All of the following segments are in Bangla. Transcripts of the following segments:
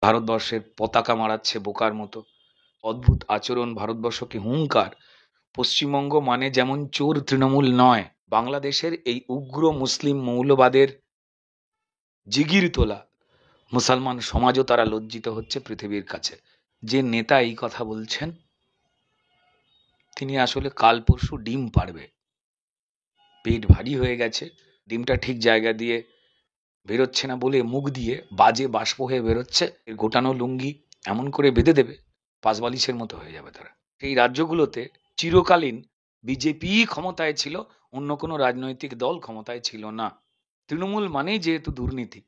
ভারতবর্ষের পতাকা মাড়াচ্ছে বোকার মতো, অদ্ভুত আচরণ, ভারতবর্ষকে হুঙ্কার। পশ্চিমবঙ্গ মানে যেমন চোর তৃণমূল নয়, বাংলাদেশের এই উগ্র মুসলিম মৌলবাদের জিগির তোলা মুসলমান সমাজও তারা লজ্জিত হচ্ছে পৃথিবীর কাছে। যে নেতা এই কথা বলছেন তিনি আসলে কাল পরশু ডিম পাড়বে। পেট ভারী হয়ে গেছে, ডিমটা ঠিক জায়গা দিয়ে বেরোচ্ছে না বলে মুখ দিয়ে বাজে বাষ্প হয়ে বেরোচ্ছে। এর গোটানো লুঙ্গি এমন করে বেঁধে দেবে পাশবালিশের মতো হয়ে যাবে তারা। সেই রাজ্যগুলোতে চিরকালীন বিজেপি ক্ষমতায় ছিল, অন্য কোনো রাজনৈতিক দল ক্ষমতায় ছিল না। তৃণমূল মানেই যেহেতু দুর্নীতি,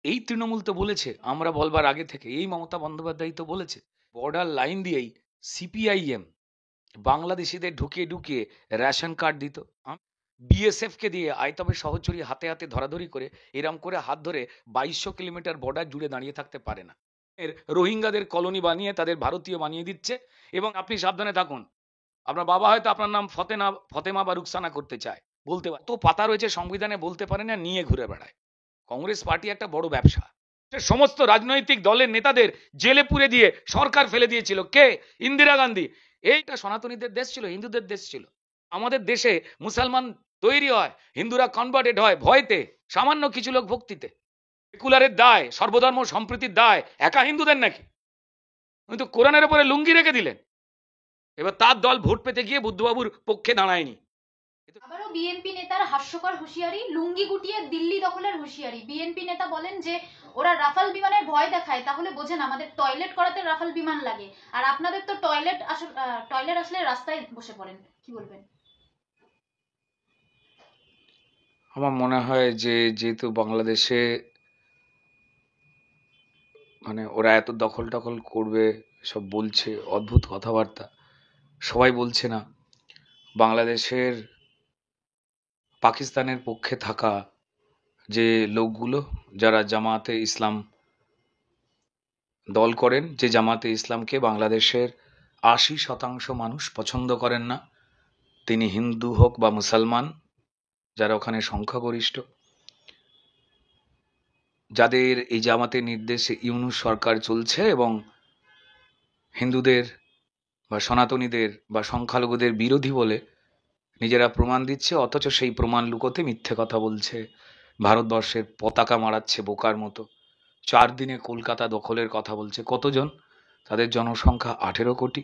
এই তৃণমূল তো বলেছে, আমরা বলবার আগে থেকে এই মমতা বন্দ্যোপাধ্যায় তো বলেছে, বর্ডার লাইন দিয়েই সিপিআইএম বাংলাদেশিদের ঢুকিয়ে ঢুকিয়ে রেশন কার্ড দিত। বিএসএফ কে দিয়ে আইতবে সহচরী হাতে হাতে ধরাধরি করে এরম করে হাত ধরে 2200 কিলোমিটার বর্ডার জুড়ে দাঁড়িয়ে থাকতে পারে না। এর রোহিঙ্গাদের কলোনি বানিয়ে তাদের ভারতীয় বানিয়ে দিচ্ছে। এবং আপনি সাবধানে থাকুন, আপনার বাবা হয়তো আপনার নাম ফতেমা বা রুকসানা করতে চায়, বলতে পারে তো পাতা রয়েছে সংবিধানে, বলতে পারে না, নিয়ে ঘুরে বেড়ায়। কংগ্রেস পার্টি একটা বড় ব্যবসা। সমস্ত রাজনৈতিক দলের নেতাদের জেলে পুরে দিয়ে সরকার ফেলে দিয়েছিল কে? ইন্দিরা গান্ধী। এইটা সনাতনীদের দেশ ছিল, হিন্দুদের দেশ ছিল। আমাদের দেশে মুসলমান তৈরি হয়, হিন্দুরা কনভার্টেড হয় ভয়তে, সামান্য কিছু লোক ভক্তিতে। সেকুলারের দায়, সর্বধর্ম সম্প্রীতির দায় একা হিন্দুদের নাকি? উনি তো কোরআনের উপরে লুঙ্গি রেখে দিলেন। এবার তার দল ভোট পেতে গিয়ে বুদ্ধবাবুর পক্ষে দাঁড়ায়নি। আবারও বিএনপি নেতার হাস্যকর হুঁশিয়ারি, লুঙ্গি গুটিয়ে দিল্লি দখলের হুঁশিয়ারি। বিএনপি নেতা বলেন যে ওরা রাফাল বিমানের ভয় দেখায়, তাহলে বোঝেন আমাদের টয়লেট করাতে রাফাল বিমান লাগে, আর আপনাদের তো টয়লেট আসলে রাস্তায় বসে পড়েন। কি বলবেন? আমার মনে হয় যে যেহেতু বাংলাদেশে মানে ওরা এত দখল টখল করবে সব বলছে, অদ্ভুত কথাবার্তা। সবাই বলছে না, বাংলাদেশের পাকিস্তানের পক্ষে থাকা যে লোকগুলো যারা জামাতে ইসলাম দল করেন, যে জামাতে ইসলামকে বাংলাদেশের 80% মানুষ পছন্দ করেন না, তিনি হিন্দু হোক বা মুসলমান, যারা ওখানে সংখ্যাগরিষ্ঠ, যাদের এই জামাতের নির্দেশে ইউনূস সরকার চলছে এবং হিন্দুদের বা সনাতনীদের বা সংখ্যালঘুদের বিরোধী বলে নিজেরা প্রমাণ দিচ্ছে, অথচ সেই প্রমাণ লুকোতে মিথ্যে কথা বলছে, ভারতবর্ষের পতাকা মাড়াচ্ছে বোকার মতো। 4 দিনে কলকাতা দখলের কথা বলছে। কতজন? তাদের জনসংখ্যা 18 কোটি,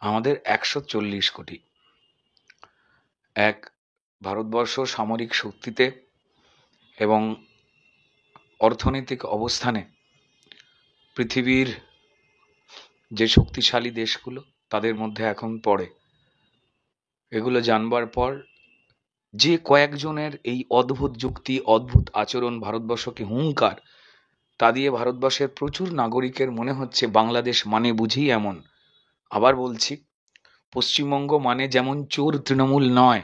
আমাদের 140 কোটি। এক ভারতবর্ষ সামরিক শক্তিতে এবং অর্থনৈতিক অবস্থানে পৃথিবীর যে শক্তিশালী দেশগুলো তাদের মধ্যে এখন পড়ে। এগুলো জানবার পর যে কয়েকজনের এই অদ্ভুত যুক্তি, অদ্ভুত আচরণ, ভারতবর্ষকে হুঙ্কার, তা দিয়ে ভারতবর্ষের প্রচুর নাগরিকের মনে হচ্ছে বাংলাদেশ মানে বুঝি এমন। আবার বলছি, পশ্চিমবঙ্গ মানে যেমন চোর তৃণমূল নয়।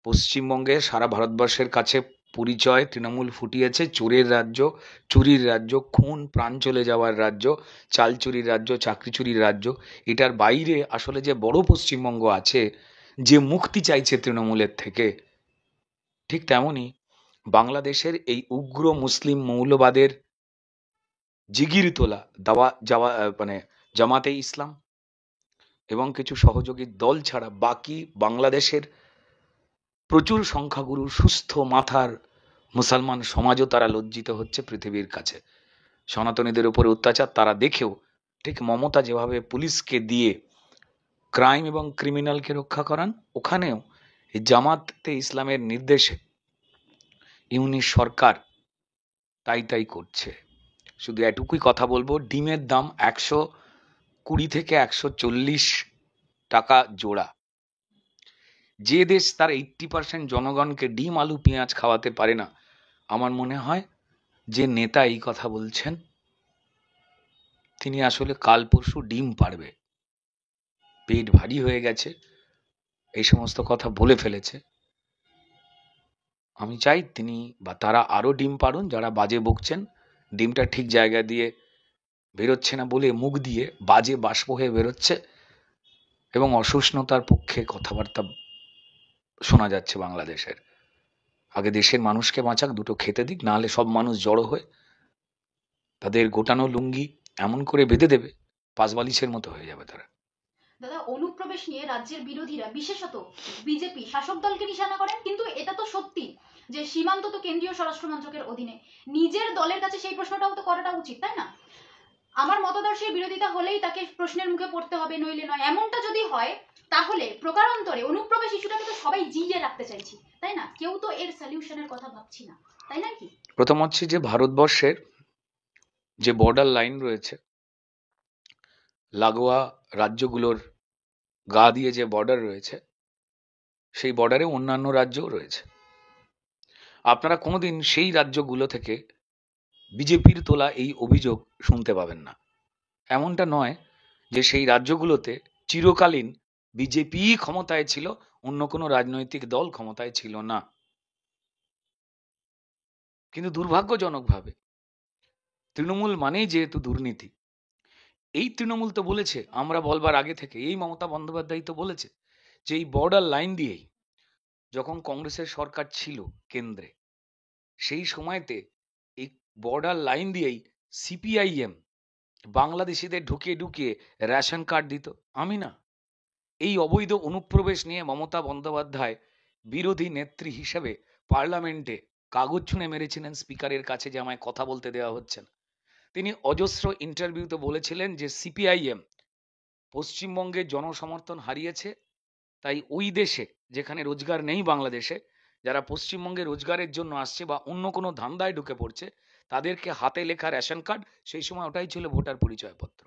পশ্চিমবঙ্গে সারা ভারতবর্ষের কাছে পরিচয় তৃণমূল ফুটিয়েছে চোরের রাজ্য, চুরির রাজ্য, খুন প্রাণ চলে যাওয়ার রাজ্য, চাল চুরির রাজ্য, চাকরি চুরির রাজ্য। এটার বাইরে আসলে যে বড় পশ্চিমবঙ্গ আছে, যে মুক্তি চাইছে তৃণমূলের থেকে, ঠিক তেমনই বাংলাদেশের এই উগ্র মুসলিম মৌলবাদের জিগির তোলা দাওয়া যাওয়া মানে জামাতে ইসলাম এবং কিছু সহযোগী দল ছাড়া বাকি বাংলাদেশের প্রচুর সংখ্যাগুরু সুস্থ মাথার মুসলমান সমাজও তারা লজ্জিত হচ্ছে পৃথিবীর কাছে। সনাতনীদের উপরে অত্যাচার তারা দেখেও, ঠিক মমতা যেভাবে পুলিশকে দিয়ে ক্রাইম এবং ক্রিমিনালকে রক্ষা করান, ওখানেও এই জামাতে ইসলামের নির্দেশে ইউনিশ সরকার তাই করছে। শুধু এটুকুই কথা বলবো, ডিমের দাম 120 থেকে 140 টাকা জোড়া। যে দেশ তার 80% জনগণকে ডিম আলু পেঁয়াজ খাওয়াতে পারে না, আমার মনে হয় যে নেতা এই কথা বলছেন তিনি আসলে কাল পরশু ডিম পাড়বে। পেট ভারী হয়ে গেছে, এই সমস্ত কথা বলে ফেলেছে। আমি চাই তিনি বা তারা আরো ডিম পাড়ুন, যারা বাজে বকছেন। ডিমটা ঠিক জায়গা দিয়ে বেরোচ্ছে না বলে মুখ দিয়ে বাজে বাষ্প হয়ে বেরোচ্ছে এবং অসহিষ্ণুতার পক্ষে কথাবার্তা শোনা যাচ্ছে বাংলাদেশের। আগে দেশের মানুষকে বাঁচাক, দুটো খেতে দিক, নাহলে সব মানুষ জড়ো হয়ে তাদের গোটানো লুঙ্গি এমন করে বেঁধে দেবে, পাঁচবালিশের মতো হয়ে যাবে তারা। দাদা, অনুপ্রবেশ নিয়ে রাজ্যের বিরোধীরা বিশেষত বিজেপি শাসক দলকে নিশানা করেন, কিন্তু এটা তো সত্যি যে সীমান্ত তো কেন্দ্রীয় স্বরাষ্ট্র মন্ত্রকের অধীনে। নিজের দলের কাছে সেই প্রশ্নটাও তো করাটা উচিত, তাই না? আমার মতাদর্শের বিরোধিতা হলেই তাকে প্রশ্নের মুখে পড়তে হবে, নইলে নয়। এমনটা যদি হয় তাহলে প্রকারান্তরে অনুপ্রবেশ ইস্যুটাকে তো সবাই জিইয়ে রাখতে চাইছি, তাই না? কেউ তো এর সলিউশনের কথা ভাবছি না, তাই না? কি প্রথম হচ্ছে যে ভারতবর্ষের যে বর্ডার লাইন রয়েছে, লাগোয়া রাজ্যগুলোর গা দিয়ে যে বর্ডার রয়েছে, সেই বর্ডারে অন্যান্য রাজ্যও রয়েছে। আপনারা কোনোদিন সেই রাজ্যগুলো থেকে বিজেপির তোলা এই অভিযোগ শুনতে পাবেন না। এমনটা নয় যে সেই রাজ্যগুলোতে চিরকালীন বিজেপি ক্ষমতায় ছিল, অন্য কোনো রাজনৈতিক দল ক্ষমতায় ছিল না। কিন্তু দুর্ভাগ্যজনকভাবে তৃণমূল মানেই যেহেতু দুর্নীতি, এই তৃণমূল তো বলেছে, আমরা বলবার আগে থেকে এই মমতা বন্দ্যোপাধ্যায় তো বলেছে যে এই বর্ডার লাইন দিয়েই, যখন কংগ্রেসের সরকার ছিল কেন্দ্রে, সেই সময়তে এই বর্ডার লাইন দিয়েই সিপিআইএম বাংলাদেশিদের ঢুকিয়ে ঢুকিয়ে রেশন কার্ড দিত। আমি না, এই অবৈধ অনুপ্রবেশ নিয়ে মমতা বন্দ্যোপাধ্যায় বিরোধী নেত্রী হিসেবে পার্লামেন্টে কাগজ ছুঁড়ে মেরেছিলেন স্পিকারের কাছে যে আমায় কথা বলতে দেওয়া হচ্ছে না। তিনি অজস্র ইন্টারভিউতে বলেছিলেন যে সিপিআইএম পশ্চিমবঙ্গে জনসমর্থন হারিয়েছে, তাই ওই দেশে যেখানে রোজগার নেই বাংলাদেশে, যারা পশ্চিমবঙ্গে রোজগারের জন্য আসছে বা অন্য কোনো ধান্দায় ঢুকে পড়ছে, তাদেরকে হাতে লেখা রেশন কার্ড, সেই সময় ওটাই ছিল ভোটার পরিচয়পত্র,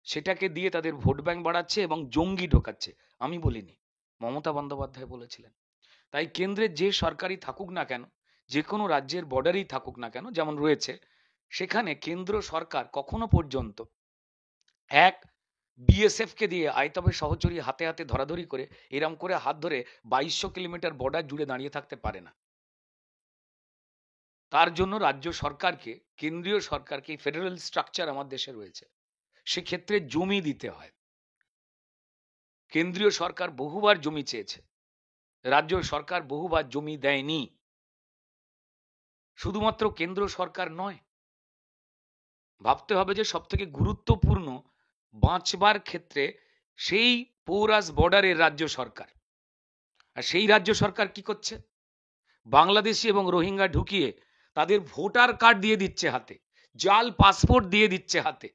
সেটাকে দিয়ে তাদের ভোট ব্যাংক বাড়াচ্ছে এবং জঙ্গি ঢোকাচ্ছে। আমি বলিনি, মমতা বন্দ্যোপাধ্যায় বলেছিলেন। তাই কেন্দ্রের যে সরকারই থাকুক না কেন, যে কোনো রাজ্যের বর্ডারেই থাকুক না কেন যেমন রয়েছে, সেখানে কেন্দ্র সরকার কখনো পর্যন্ত এক বিএসএফ কে দিয়ে আইতবে সহচরী হাতে হাতে ধরাধরি করে এরম করে হাত ধরে 2200 কিলোমিটার বর্ডার জুড়ে দাঁড়িয়ে থাকতে পারে না। তার জন্য রাজ্য সরকারকে, কেন্দ্রীয় সরকারকে, ফেডারেল স্ট্রাকচার আমার দেশে রয়েছে, সেক্ষেত্রে জমি দিতে হয়। কেন্দ্রীয় সরকার বহুবার জমি চেয়েছে, রাজ্য সরকার বহুবার জমি দেয়নি। শুধুমাত্র কেন্দ্র সরকার নয়, ভাবতে হবে যে সব থেকে গুরুত্বপূর্ণ বাঁচবার ক্ষেত্রে সেই পৌরাস বর্ডারের রাজ্য সরকার। আর সেই রাজ্য সরকার কি করছে? বাংলাদেশি এবং রোহিঙ্গা ঢুকিয়ে তাদের ভোটার কার্ড দিয়ে দিচ্ছে হাতে, জাল পাসপোর্ট দিয়ে দিচ্ছে হাতে,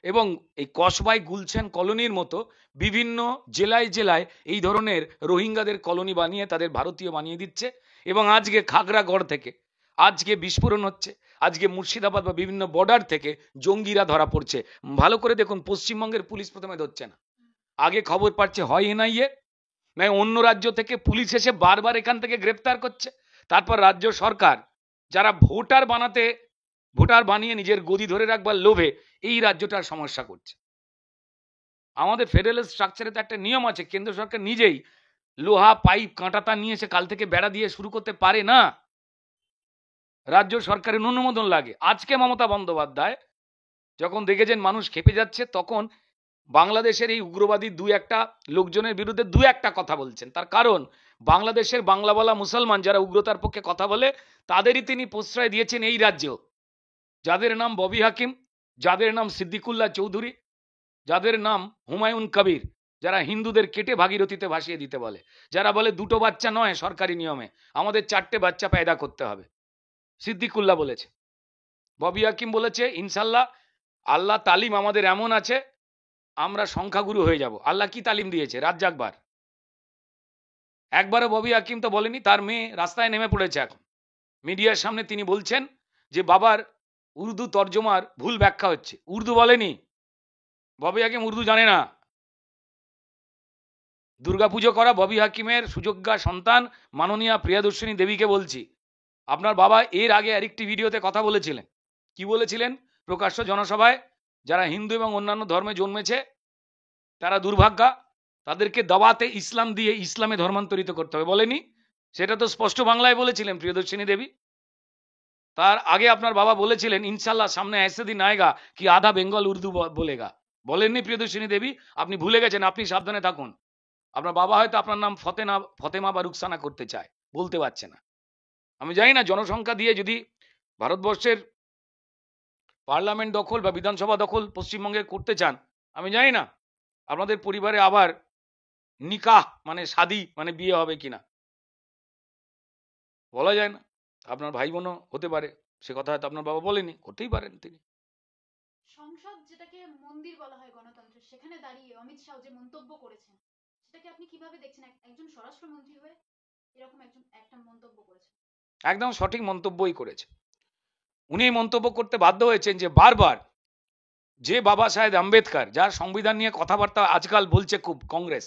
এবং এই কসবাই গুলশান কলোনির মতো বিভিন্ন জেলায় জেলায় এই ধরনের রোহিঙ্গাদের কলোনি বানিয়ে তাদের ভারতীয় বানিয়ে দিচ্ছে। এবং আজকে খাগড়াগড় থেকে আজকে বিস্ফোরণ হচ্ছে, আজকে মুর্শিদাবাদ বা বিভিন্ন বর্ডার থেকে জঙ্গিরা ধরা পড়ছে। ভালো করে দেখুন, পশ্চিমবঙ্গের পুলিশ প্রথমে ধরছে না, আগে খবর পাচ্ছে হয় এনআইএ, নয় অন্য রাজ্য থেকে পুলিশ এসে বারবার এখান থেকে গ্রেপ্তার করছে। তারপর রাজ্য সরকার যারা ভোটার বানিয়ে নিজের গদি ধরে রাখবার লোভে এই রাজ্যটার সমস্যা করছে। আমাদের ফেডারেল স্ট্রাকচারে তো একটা নিয়ম আছে, কেন্দ্র সরকার নিজেই লোহা পাইপ কাঁটাতা নিয়ে এসে কাল থেকে বেড়া দিয়ে শুরু করতে পারে না, রাজ্য সরকারের অনুমোদন লাগে। আজকে মমতা বন্দ্যোপাধ্যায় যখন দেখেছেন মানুষ খেপে যাচ্ছে, তখন বাংলাদেশের এই উগ্রবাদী দু একটা লোকজনের বিরুদ্ধে দু একটা কথা বলছেন। তার কারণ বাংলাদেশের বাংলা বলা মুসলমান যারা উগ্রতার পক্ষে কথা বলে, তাদেরই তিনি প্রশ্রয় দিয়েছেন এই রাজ্যেও, যাদের নাম ববি হাকিম, যাদের নাম সিদ্দিকুল্লাহ চৌধুরী, যাদের নাম হুমায়ুন কবির, যারা হিন্দুদের কেটে ভাগীরথীতে ভাসিয়ে দিতে বলে, যারা বলে দুটো বাচ্চা নয় সরকারি নিয়মে, আমাদের 4টে বাচ্চা পয়দা করতে হবে। সিদ্দিকুল্লাহ বলেছে, ববি হাকিম বলেছে ইনশাল্লাহ আল্লাহ তালিম আমাদের এমন আছে আমরা সংখ্যাগুরু হয়ে যাব। আল্লাহ কি তালিম দিয়েছে? রাত জাগবার। একবারও ববি হাকিম তো বলেনি। তার মেয়ে রাস্তায় নেমে পড়েছে এখন, মিডিয়ার সামনে তিনি বলছেন যে বাবার উর্দু তর্জমার ভুল ব্যাখ্যা হচ্ছে। উর্দু বলেনি, ববি হাকিম উর্দু জানে না। দুর্গাপুজো করা ববি হাকিমের সুযোগ্যা সন্তান মাননীয়া প্রিয়াদর্শিনী দেবীকে বলছি, আপনার বাবা এর আগে আরেকটি ভিডিওতে কথা বলেছিলেন। কি বলেছিলেন? প্রকাশ্য জনসভায় যারা হিন্দু এবং অন্যান্য ধর্মে জন্মেছে তারা দুর্ভাগ্যা, তাদেরকে দাওয়াতে ইসলাম দিয়ে ইসলামে ধর্মান্তরিত করতে হবে, বলেনি? সেটা তো স্পষ্ট বাংলায় বলেছিলেন প্রিয়দর্শিনী দেবী। তার আগে আপনার বাবা বলেছিলেন ইনশাল্লাহ সামনে ऐसे दिन आएगा कि आधा বেঙ্গল উর্দু বলেগা, বলেননি প্রিয়দর্শিনী দেবী? আপনি ভুলে গেছেন, আপনি সাবধানে থাকুন। আপনার বাবা হয়তো আপনার নাম ফতেমা বা রুকসানা করতে চায়, বলতে পারছে না। আমি জানি না জনসংখ্যা দিয়ে যদি ভারতবর্ষের পার্লামেন্ট দখল বা বিধানসভা দখল পশ্চিমবঙ্গে করতে চান, আমি জানি না আপনাদের পরিবারে আবার নিকাহ মানে শাদী মানে বিয়ে হবে কিনা, বলা যায় না। আপনার ভাই বোনও হতে পারে, সে কথা হয়তো আপনার বাবা বলেনি, হতেই পারেন তিনি। সংসদ যেটাকে মন্দির বলা হয় গণতন্ত্রের, সেখানে দাঁড়িয়ে অমিত শাহ যে মন্তব্য করেছেন, সেটাকে আপনি কিভাবে দেখছেন? একজন স্বরাষ্ট্রমন্ত্রী হয়ে এরকম একটা মন্তব্য করেছেন। একদম সঠিক মন্তব্যই করেছে। উনি এই মন্তব্য করতে বাধ্য হয়েছেন যে বারবার যে বাবা সাহেব আম্বেদকর, যার সংবিধান নিয়ে কথাবার্তা আজকাল বলছে খুব কংগ্রেস,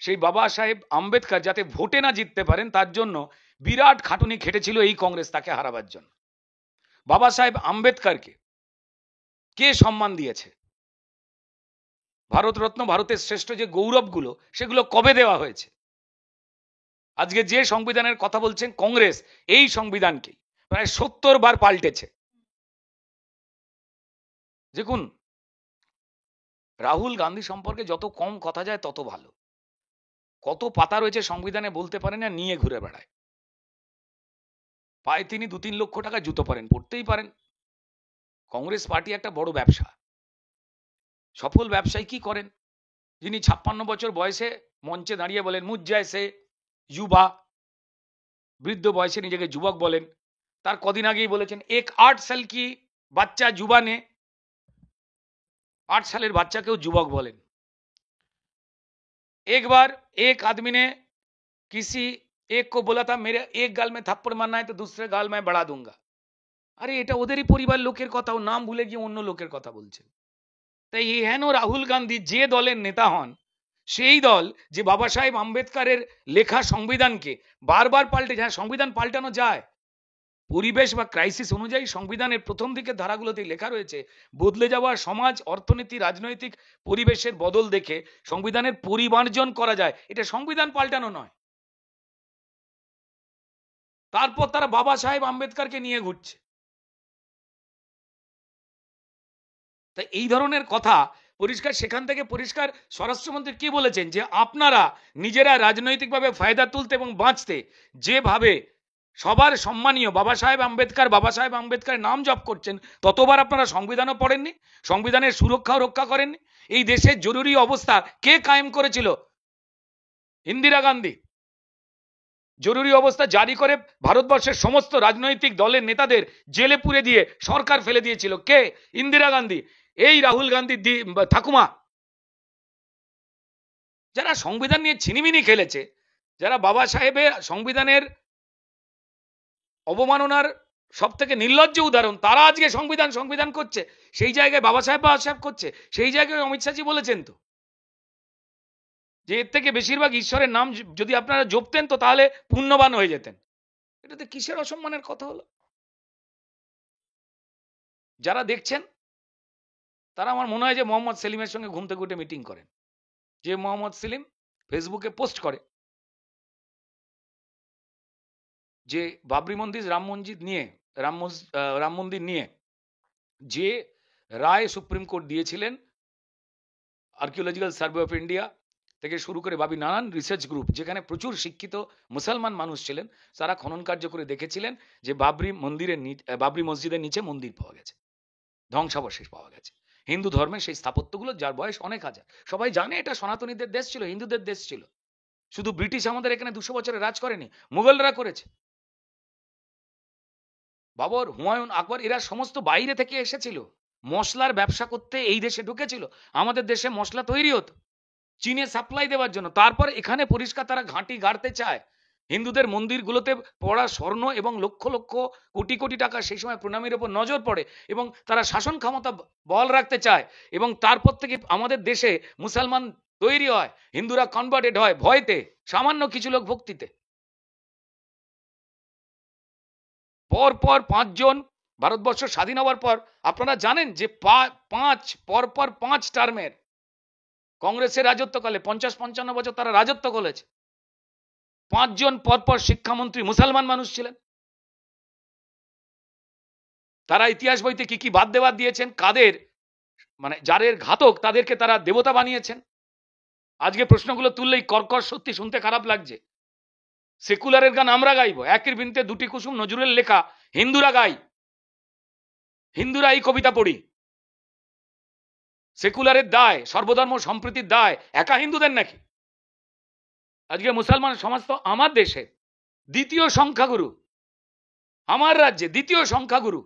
সেই বাবা সাহেব আম্বেদকর যাতে ভোটে না জিততে পারেন তার জন্য বিরাট খাটুনি খেটেছিল এই কংগ্রেস তাকে হারাবার জন্য। বাবা সাহেব আম্বেদকরকে কে সম্মান দিয়েছে? ভারতরত্ন, ভারতের শ্রেষ্ঠ যে গৌরবগুলো, সেগুলো কবে দেওয়া হয়েছে? আজকে যে সংবিধানের কথা বলছেন কংগ্রেস, এই সংবিধানকে প্রায় 70 বার পাল্টেছে। দেখুন, রাহুল গান্ধী সম্পর্কে যত কম কথা যায় তত ভালো। কত পাতা রয়েছে সংবিধানে বলতে পারেন না, নিয়ে ঘুরে বেড়ায়। পায়ে তিনি 2-3 লক্ষ টাকা জুতো পরেন, পড়তেই পারেন। কংগ্রেস পার্টি একটা বড় ব্যবসা। সফল ব্যবসায়ী কি করেন? যিনি 56 বছর বয়সে মঞ্চে দাঁড়িয়ে বলেন মুঝ জैसे युवा, বৃদ্ধ বয়সে নিজেকে যুবক বলেন। তার কদিন আগেই বলেছেন এক 8 সাল কি বাচ্চা যুবা নে, 8 সালের বাচ্চাকেও যুবক বলেন। एक बार एक आदमी ने किसी एक को बोला था मेरे एक गाल में थप्पड़ मारना है तो दूसरे गाल में बढ़ा दूंगा। আরে এটা ওদেরই পরিবার লোকের কথা, ও নাম ভুলে গিয়ে অন্য লোকের কথা বলছেন। তাই এই হেন রাহুল গান্ধী যে দলের নেতা হন, সেই দল যে বাবা সাহেব আম্বেদকরের লেখা সংবিধানকে বারবার পাল্টে যায়। সংবিধান পাল্টানো যায় পরিবেশ বা ক্রাইসিস অনুযায়ী। সংবিধানের প্রথম দিকের ধারাগুলোতে লেখা রয়েছে বদলে যাওয়া সমাজ, অর্থনীতি, রাজনৈতিক পরিবেশের বদল দেখে সংবিধানের পরিমার্জন করা যায়। এটা সংবিধান পাল্টানো নয়। তারপর তারা বাবা সাহেব আম্বেদকরকে নিয়ে ঘুরছে। তাই এই ধরনের কথা পরিষ্কার, সেখান থেকে পরিষ্কার স্বরাষ্ট্রমন্ত্রী কি বলেছেন যে আপনারা নিজেরা রাজনৈতিকভাবে ফায়দা তুলতে এবং বাঁচতে যেভাবে সবার সম্মানীয় বাবা সাহেব আম্বেদকর নাম জপ করছেন, ততবার আপনারা সংবিধানও পড়েননি, সংবিধানের সুরক্ষাও রক্ষা করেননি। এই দেশের জরুরি অবস্থা কে কায়েম করেছিল? ইন্দিরা গান্ধী। জরুরি অবস্থা জারি করে ভারতবর্ষের সমস্ত রাজনৈতিক দলের নেতাদের জেলে পুরে দিয়ে সরকার ফেলে দিয়েছিল কে? ইন্দিরা গান্ধী। এই রাহুল গান্ধী ঠাকুমা, যারা সংবিধান নিয়ে ছিনিমিনি খেলেছে, যারা বাবা সাহেবের সংবিধানের অবমাননার সব থেকে নির্লজ্জ উদাহরণ, তারা আজকে সংবিধান করছে। সেই জায়গায় বাবা সাহেব করছে। সেই জায়গায় অমিত শাহজি বলেছেন তো যে এর থেকে বেশিরভাগ ঈশ্বরের নাম যদি আপনারা জপতেন তো তাহলে পুণ্যবান হয়ে যেতেন। এটাতে কিসের অসম্মানের কথা হলো? যারা দেখছেন তারা আমার মনে হয় যে মোহাম্মদ সেলিমের সঙ্গে ঘুম থেকে উঠে মিটিং করেন। যে মোহাম্মদ সেলিম ফেসবুকে পোস্ট করে যে বাবরি মন্দির, রাম মন্দির নিয়ে যে রায় সুপ্রিম কোর্ট দিয়েছিলেন, আর্কিওলজিক্যাল সার্ভে অফ ইন্ডিয়া থেকে শুরু করে নানান রিসার্চ গ্রুপ, যেখানে প্রচুর শিক্ষিত মুসলমান মানুষ ছিলেন, তারা খনন কার্য করে দেখেছিলেন যে বাবরি মসজিদের নিচে মন্দির পাওয়া গেছে, ধ্বংসাবশেষ পাওয়া গেছে। হিন্দু ধর্মের সেই স্থাপত্যগুলো, যার বয়স অনেক হাজার। সবাই জানে এটা সনাতনীদের দেশ ছিল, হিন্দুদের দেশ ছিল। শুধু ব্রিটিশ আমাদের এখানে 200 বছরে রাজ করেনি, মুঘলরা করেছে। বাবর, হুমায়ুন, আকবর এরা সমস্ত বাইরে থেকে এসেছিল মশলার ব্যবসা করতে, এই দেশে ঢুকেছিল। আমাদের দেশে মশলা তৈরি হতো চীনে সাপ্লাই দেওয়ার জন্য। তারপর এখানে পরিষ্কার তারা ঘাঁটি গাড়তে চায়। হিন্দুদের মন্দিরগুলোতে পড়া স্বর্ণ এবং লক্ষ লক্ষ কোটি কোটি টাকা সেই সময় প্রণামীর উপর নজর পড়ে এবং তারা শাসন ক্ষমতা বল রাখতে চায়। এবং তারপর থেকে আমাদের দেশে মুসলমান তৈরি হয়, হিন্দুরা কনভার্টেড হয় ভয়তে, সামান্য কিছু লোক ভক্তিতে। পরপর 5 জন ভারতবর্ষ স্বাধীন হওয়ার পর আপনারা জানেন যে পরপর 5 টার্মের কংগ্রেসের রাজত্বকালে 50-55 বছর তারা রাজত্ব করেছে। 5 জন পরপর শিক্ষামন্ত্রী মুসলমান মানুষ ছিলেন। তারা ইতিহাস বইতে কি কি বাদ দেওয়ার দিয়েছেন, কাদের মানে যাদের ঘাতক তাদেরকে তারা দেবতা বানিয়েছেন। আজকে প্রশ্নগুলো তুললেই কর্কশ সত্যি শুনতে খারাপ লাগছে। সেকুলারের গান আমরা গাইবো, একের বিনতে দুটি কুসুম নজরুলের লেখা হিন্দুরা গাই। হিন্দুরা এই কবিতা পড়ি। সেকুলারের দায়, সর্বধর্ম সম্প্রীতির দায় একা হিন্দুদের নাকি? আজকে মুসলমান সমাজ তো আমার দেশে দ্বিতীয় সংখ্যাগুরু, আমার রাজ্যে দ্বিতীয় সংখ্যাগুরু।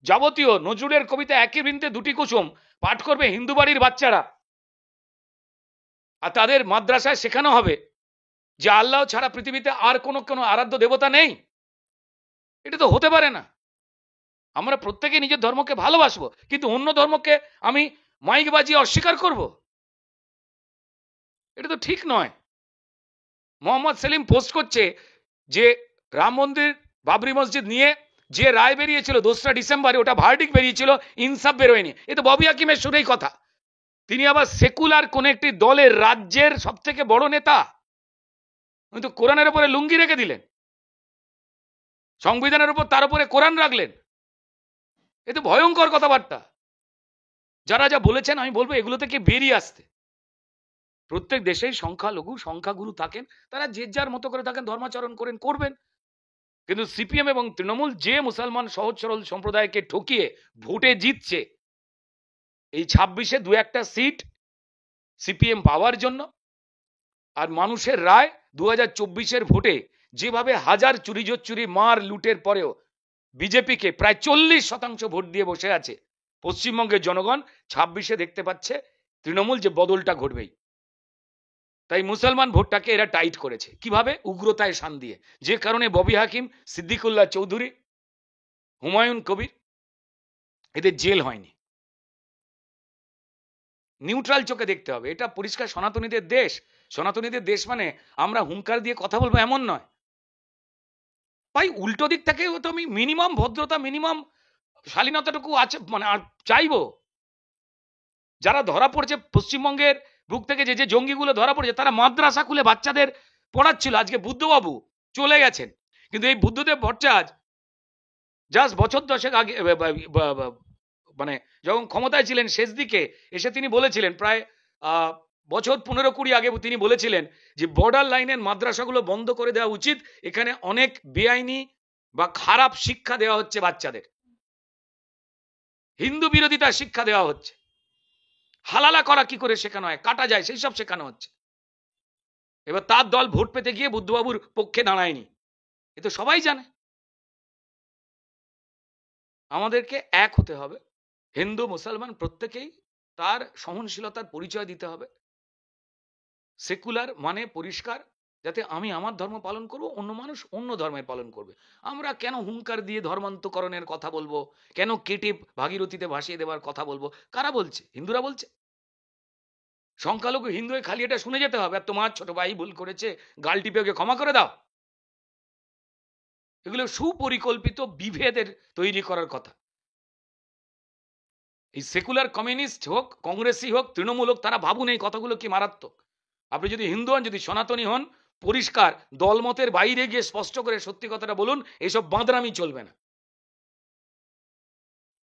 যাবতীয় নজরুলের কবিতা একে বৃন্তে দুটি কুসুম পাঠ করবে হিন্দু বাড়ির বাচ্চারা, আর তাদের মাদ্রাসায় শেখানো হবে যে আল্লাহ ছাড়া পৃথিবীতে আর কোনো আরাধ্য দেবতা নেই। এটা তো হতে পারে না। আমরা প্রত্যেকে নিজের ধর্মকে ভালোবাসবো, কিন্তু অন্য ধর্মকে আমি মাইক বাজিয়ে অস্বীকার করব? এটা তো ঠিক নয়। মোহাম্মদ সেলিম পোস্ট করছে যে রাম মন্দির বাবরি মসজিদ নিয়ে যে রায় বেরিয়েছিল 2রা ডিসেম্বরে, ওটা ভার্ডিক বেরিয়েছিল, ইনসাফ বেরোয়নি। এ তো ববি হাকিমের সুরেই কথা। তিনি আবার সেকুলার কোন একটি দলের রাজ্যের সব থেকে বড় নেতা, কিন্তু কোরআনের উপরে লুঙ্গি রেখে দিলেন, সংবিধানের উপর তার উপরে কোরআন রাখলেন। এ তো ভয়ঙ্কর কথাবার্তা। যারা যা বলেছেন আমি বলবো এগুলো থেকে বেরিয়ে আসতে। প্রত্যেক দেশেই সংখ্যালঘু সংখ্যাগুরু থাকেন, তারা যে যার মতো করে থাকেন, ধর্মাচরণ করেন, করবেন। কিন্তু সিপিএম এবং তৃণমূল যে মুসলমান সহজ সরল সম্প্রদায়কে ঠকিয়ে ভোটে জিতছে, এই 26-এ 2-1টা সিট সিপিএম পাওয়ার জন্য, আর মানুষের রায় 2024-এর ভোটে যেভাবে হাজার চুরি জোচ্চুরি মার লুটের পরেও বিজেপিকে প্রায় 40% ভোট দিয়ে বসে আছে পশ্চিমবঙ্গের জনগণ, 26-এ দেখতে পাচ্ছে তৃণমূল যে বদলটা ঘটবেই। তাই মুসলমান ভোটটাকে এরা টাইট করেছে কিভাবে? উগ্রতায় শান দিয়ে। যে কারণে ববি হাকিম, সিদ্দিকুল্লাহ চৌধুরী, হুমায়ুন কবির এদের জেল হয়নি। নিউট্রাল চোখে দেখতে হবে। এটা পরিষ্কার সনাতনীদের দেশ। সনাতনীদের দেশ মানে আমরা হুঙ্কার দিয়ে কথা বলবো এমন নয় ভাই। উল্টো দিক থেকে তো আমি মিনিমাম ভদ্রতা, মিনিমাম শালীনতাটুকু আছে মানে আর চাইবো। যারা ধরা পড়ছে পশ্চিমবঙ্গের বুক থেকে, যে যে জঙ্গিগুলো ধরা পড়েছে, তারা মাদ্রাসা খুলে বাচ্চাদের পড়াচ্ছিল। আজকে বুদ্ধবাবু চলে গেছেন, কিন্তু এই বুদ্ধদেব ভট্টাচার্য জাস্ট বছর 10 আগে মানে যখন ক্ষমতায় ছিলেন শেষ দিকে এসে তিনি বলেছিলেন, প্রায় বছর 15-20 আগে তিনি বলেছিলেন যে বর্ডার লাইনের মাদ্রাসাগুলো বন্ধ করে দেওয়া উচিত, এখানে অনেক বেআইনি বা খারাপ শিক্ষা দেওয়া হচ্ছে বাচ্চাদের, হিন্দু বিরোধিতা শিক্ষা দেওয়া হচ্ছে, হালালা করা কি করে শেখানো হয়, কাটা যায়, সেই সব শেখানো হচ্ছে। এবার তার দল ভোট পেতে গিয়ে বুদ্ধবাবুর পক্ষে দাঁড়ায়নি, এ তো সবাই জানে। আমাদেরকে এক হতে হবে, হিন্দু মুসলমান প্রত্যেকেই তার সহনশীলতার পরিচয় দিতে হবে। সেকুলার মানে পরিষ্কার, যাতে আমি আমার ধর্ম পালন করব, অন্য মানুষ অন্য ধর্মের পালন করবে। আমরা কেন হুঙ্কার দিয়ে ধর্মান্তকরণের কথা বলবো, কেন কেটে ভাগীরথীতে ভাসিয়ে দেওয়ার কথা বলবো? কারা বলছে? হিন্দুরা বলছে। সংখ্যালঘু হিন্দু হয়ে খালি এটা শুনে যেতে হবে আর তোমার ছোট ভাই ভুল করেছে, গাল টিপে ওকে ক্ষমা করে দাও। এগুলো সুপরিকল্পিত বিভেদের তৈরি করার কথা। এই সেকুলার কমিউনিস্ট হোক, কংগ্রেসই হোক, তৃণমূল হোক, তারা ভাবুন এই কথাগুলো কি মারাত্মক। আপনি যদি হিন্দু হন, যদি সনাতনী হন, পরিষ্কার দলমতের বাইরে গিয়ে স্পষ্ট করে সত্যি কথাটা বলুন, এইসব বাঁদরামি চলবে না।